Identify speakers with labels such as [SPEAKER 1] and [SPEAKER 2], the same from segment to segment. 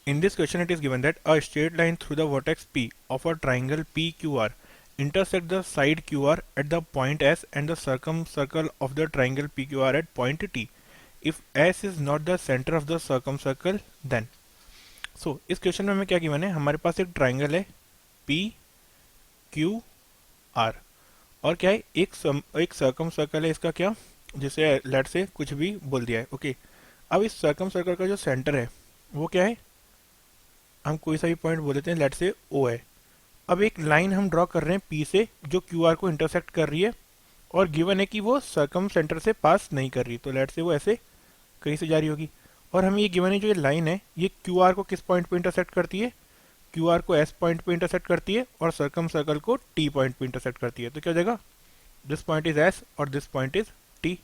[SPEAKER 1] In this question, it is given that a straight line through the vertex P of a triangle PQR intersect the side QR at the point S and the circumcircle of the triangle PQR at point T. If S is not the center of the circumcircle, then इस question में हमें क्या given है, हमारे पास एक triangle है P Q R और क्या है एक सर्कम सर्कल है इसका, क्या जिसे लेट से कुछ भी बोल दिया है। ओके, अब इस सर्कम सर्कल का जो सेंटर है वो क्या है, हम कोई सा भी पॉइंट बोल देते हैं, लेट से ओ है। अब एक लाइन हम ड्रॉ कर रहे हैं पी से जो क्यू आर को इंटरसेक्ट कर रही है और गिवन है कि वो सर्कम सेंटर से पास नहीं कर रही, तो लेट से वो ऐसे कहीं से जा रही होगी। और हमें ये गिवन है जो ये लाइन है ये क्यू आर को किस पॉइंट पे इंटरसेक्ट करती है, क्यू आर को एस पॉइंट पे इंटरसेक्ट करती है और सर्कम सर्कल को टी पॉइंट पे इंटरसेक्ट करती है। तो क्या हो जाएगा, दिस पॉइंट इज एस और दिस पॉइंट इज टी।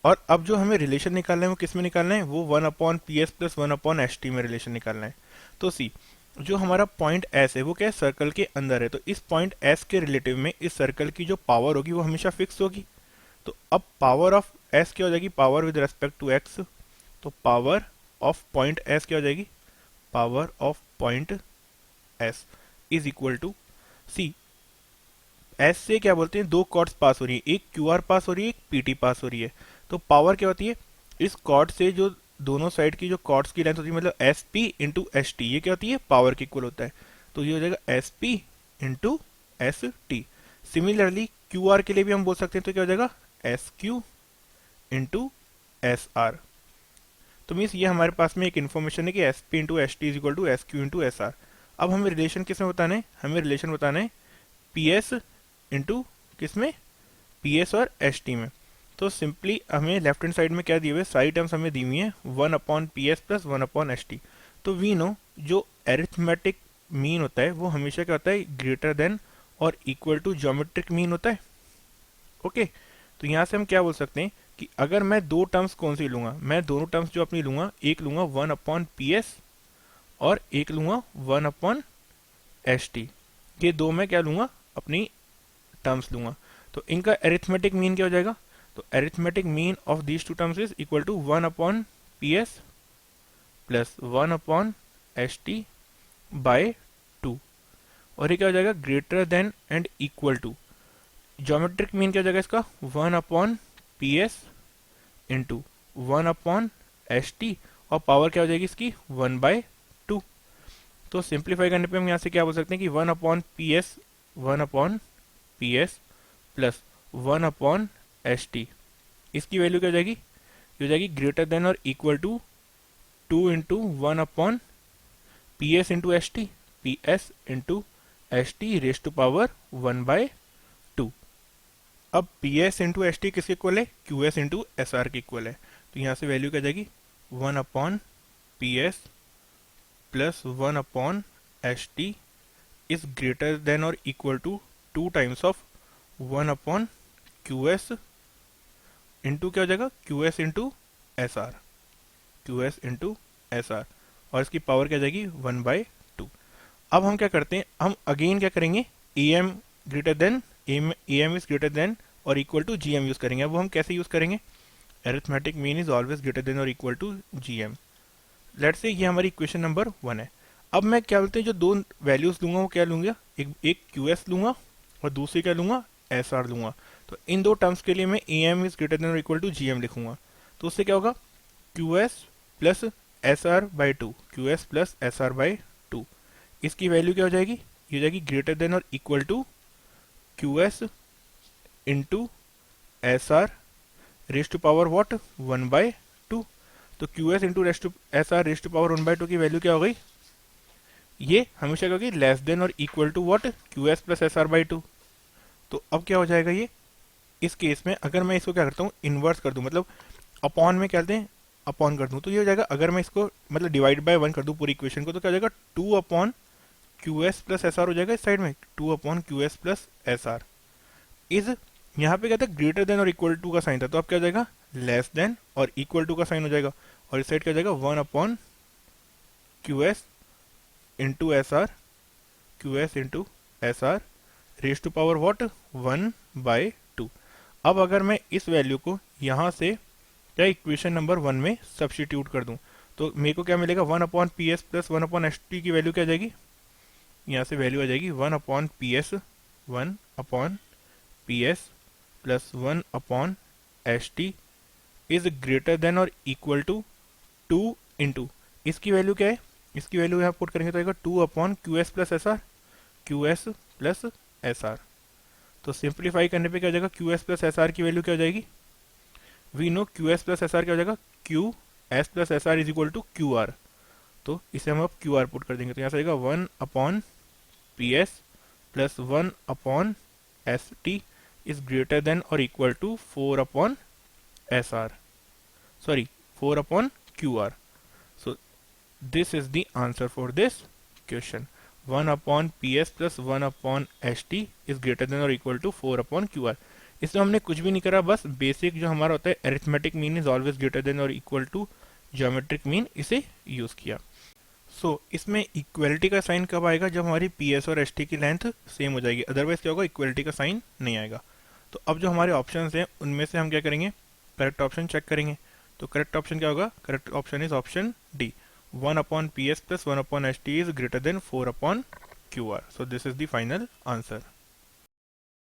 [SPEAKER 1] और अब जो हमें रिलेशन निकालना है वो किस में निकालना है, वो 1/ps प्लस 1/st में रिलेशन निकालना है। तो सी जो हमारा पॉइंट एस है वो क्या है, सर्कल के अंदर है, तो इस पॉइंट एस के रिलेटिव में इस सर्कल की जो पावर होगी वो हमेशा फिक्स होगी। तो अब पावर ऑफ एस क्या हो जाएगी, power with respect to x, तो पावर ऑफ पॉइंट एस क्या हो जाएगी, power of point S is equal to C. एस से क्या बोलते हैं, दो कॉर्ड्स पास हो रही है, एक क्यू आर पास हो रही है, एक पी टी पास हो रही है। तो पावर क्या होती है, इस कॉर्ड से जो दोनों साइड की जो कॉर्ड्स की लेंथ होती है, मतलब S P into S T, ये क्या होती है, पावर के इक्वल होता है। तो ये हो जाएगा S P into S T. Similarly Q R के लिए भी हम बोल सकते हैं, तो क्या हो जाएगा S Q into S R. तो मीन्स ये हमारे पास में एक इन्फॉर्मेशन है कि S P into S T is equal to S Q into S R. अब हमें रिलेशन किस में बताना है, हमें रिलेशन बताना है पी एस इंटू किस में, पी एस और एस टी में। तो सिंपली हमें लेफ्ट हैंड साइड में क्या दिए हुए, सारी टर्म्स हमें दी हुई है 1/ps प्लस 1/st। तो वी नो जो एरिथमेटिक मीन होता है वो हमेशा क्या होता है, ग्रेटर देन और इक्वल टू ज्योमेट्रिक मीन होता है। ओके, तो यहाँ से हम क्या बोल सकते हैं कि अगर मैं दो टर्म्स कौन सी लूंगा, मैं दोनों टर्म्स जो अपनी लूंगा, एक लूंगा 1/ps और एक लूंगा 1/st। ये दो मैं क्या लूंगा, अपनी टर्म्स लूंगा। तो इनका एरिथमेटिक मीन क्या हो जाएगा, तो arithmetic mean of these two terms is equal to 1/ps plus 1/st by 2। और ये क्या हो जाएगा, greater than and equal to, geometric mean क्या हो जाएगा इसका 1/ps इंटू 1/st और पावर क्या हो जाएगी इसकी 1/2। तो सिंप्लीफाई करने पे हम यहाँ से क्या बोल सकते हैं कि 1/ps प्लस 1/st, इसकी वैल्यू क्या हो जाएगी, ये हो जाएगी ग्रेटर देन और equal to 2 into 1/ps into S T, P S into S T raise to power 1/2। अब P S into S T किसके इक्वल है, Q S into S R के इक्वल है। तो यहाँ से वैल्यू क्या जाएगी 1/ps plus 1/st is greater than और equal to 2 times of 1/qs into क्या हो जाएगा, Q S into S R, Q S into S are, और इसकी पावर क्या जाएगी 1/2। अब हम क्या करते हैं, हम अगेन क्या करेंगे, A M greater than, A M is greater than और equal to G M use करेंगे। अब वो हम कैसे यूज करेंगे, arithmetic mean is always greater than और equal to G M. Let's say ये हमारी इक्वेशन नंबर 1 है। अब मैं क्या बोलते हैं, जो दो वैल्यूज लूंगा वो क्या लूंगा, एक क्यू एस लूंगा और दूसरी क्या लूंगा, एस आर लूंगा। तो इन दो टर्म्स के लिए मैं A M is greater than और इक्वल टू जी एम लिखूंगा। तो उससे क्या होगा, Q S plus S R by two, Q S plus S R by two, इसकी वैल्यू क्या हो जाएगी, ये हो जाएगी ग्रेटर देन और equal to Q S into S R raise to power what 1/2। तो Q S into raise to S R raise to power 1/2 की वैल्यू क्या हो गई, ये हमेशा क्या होगी, लेस देन और equal to what, Q S plus S R by 2। तो अब क्या हो जाएगा ये, इस केस में अगर मैं इसको क्या करता हूँ, इन्वर्स कर दूं, मतलब अपॉन में क्या करते हैं, अपॉन कर दूं, तो ये हो जाएगा, अगर मैं इसको मतलब डिवाइड बाय 1 कर दूं पूरी इक्वेशन को, तो क्या हो जाएगा 2/qs प्लस एस आर हो जाएगा इस साइड में, 2/qs plus S are is, यहाँ पे क्या था, ग्रेटर देन और इक्वल टू का साइन था, तो अब क्या हो जाएगा, लेस देन और इक्वल टू का साइन हो जाएगा, और इस साइड क्या हो जाएगा 1/qs into S R, Q S into S R raise to power what 1/2। अब अगर मैं इस वैल्यू को यहाँ से क्या इक्वेशन नंबर 1 में सब्स्टिट्यूट कर दूं, तो मेरे को क्या मिलेगा, 1/PS प्लस 1/ST की वैल्यू क्या आ जाएगी, यहाँ से वैल्यू आ जाएगी 1/PS, 1/PS plus 1/ST is greater than और इक्वल टू 2 इंटू, इसकी वैल्यू क्या है, इसकी वैल्यू यहाँ पुट करेंगे तो आएगा 2/QS plus SR, QS plus SR। तो सिंप्लीफाई करने पे क्या हो जाएगा, QS प्लस SR की वैल्यू क्या हो जाएगी, we know QS plus SR क्या हो जाएगा, QS plus SR is equal to QR। तो इसे हम अब QR पुट कर देंगे, तो यहाँ से आएगा 1/PS plus 1/ST is greater than और equal to 4/SR, sorry 4/QR। So this is the answer for this question. 1/PS plus 1/ST is greater than or equal to 4/QR। इसमें हमने कुछ भी नहीं करा, बस बेसिक जो हमारा होता है arithmetic mean is always greater than और इक्वल टू ज्योमेट्रिक मीन, इसे यूज किया। इसमें इक्वलिटी का साइन कब आएगा, जब हमारी PS और ST की लेंथ सेम हो जाएगी, अदरवाइज क्या होगा, इक्वलिटी का साइन नहीं आएगा। तो अब जो हमारे ऑप्शंस हैं उनमें से हम क्या करेंगे, करेक्ट ऑप्शन चेक करेंगे। तो करेक्ट ऑप्शन क्या होगा, correct option is option D, 1/PS plus 1/ST is greater than 4/QR। So this is the final answer.